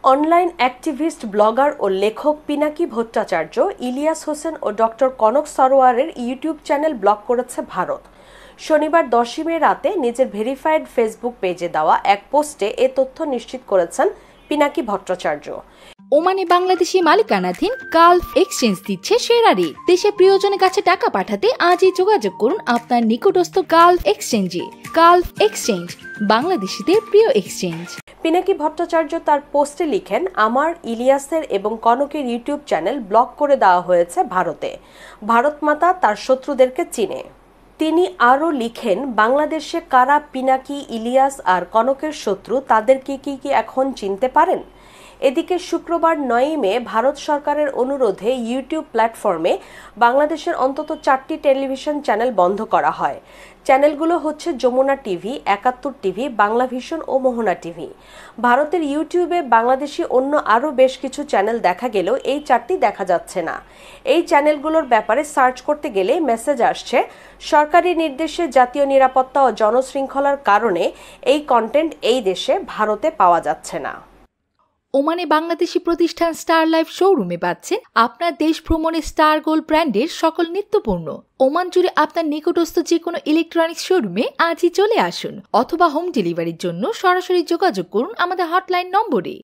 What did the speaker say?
Online activist, blogger ও লেখক পিনাকি ভট্টাচার্য, ইলিয়াস হোসেন ও ডক্টর কনক সরোয়ারের ইউটিউব চ্যানেল ব্লক করেছে ভারত। শনিবার 10 মে রাতে নিজের ভেরিফাইড ফেসবুক পেজে দেওয়া এক পোস্টে এ তথ্য নিশ্চিত করেছেন পিনাকি ভট্টাচার্য। ওমানে বাংলাদেশি মালিকানাধীন গালফ এক্সচেঞ্জ দিচ্ছে সেরা রেট। দেশের প্রিয়জনের কাছে টাকা পাঠাতে আজই যোগাযোগ করুন আপনার নিকটস্থ গালফ এক্সচেঞ্জে। গালফ এক্সচেঞ্জ, বাংলাদেশিদের প্রিয় এক্সচেঞ্জ। পিনাকি ভট্টাচার্য তার পোস্টে লিখেন, আমার, ইলিয়াসের এবং কনকের ইউটিউব চ্যানেল ব্লক করে দেওয়া হয়েছে ভারতে। ভারত মাতা তার শত্রুদেরকে চিনে। তিনি আরও লিখেন, বাংলাদেশে কারা পিনাকি, ইলিয়াস আর কনকের শত্রু, তাদেরকে কি এখন চিনতে পারেন? এদিকে শুক্রবার 9 মে ভারত সরকারের অনুরোধে ইউটিউব প্ল্যাটফর্মে বাংলাদেশের অন্তত 4টি টেলিভিশন চ্যানেল বন্ধ করা হয়। চ্যানেলগুলো হচ্ছে Jamuna TV, 71 TV, Bangla vision ও মোহনা টিভি। ভারতের ইউটিউবে বাংলাদেশি অন্য আরও বেশ কিছু চ্যানেল দেখা গেলেও এই 4টি দেখা যাচ্ছে না। এই চ্যানেলগুলোর ব্যাপারে সার্চ করতে গেলে মেসেজ আসছে, সরকারি নির্দেশে জাতীয় নিরাপত্তা ও জনশৃঙ্খলার কারণে এই কন্টেন্ট এই দেশে ভারতে পাওয়া যাচ্ছে না। ওমানে বাংলাদেশি প্রতিষ্ঠান স্টার লাইফ শোরুমে পাচ্ছেন আপনার দেশ ভ্রমণে স্টার গোল্ড ব্র্যান্ডের সকল নিত্যপণ্য। ওমান জুড়ে আপনার নিকটস্থ যে কোনো ইলেকট্রনিক্স শোরুমে আজই চলে আসুন অথবা হোম ডেলিভারির জন্য সরাসরি যোগাযোগ করুন আমাদের হটলাইন নম্বরে।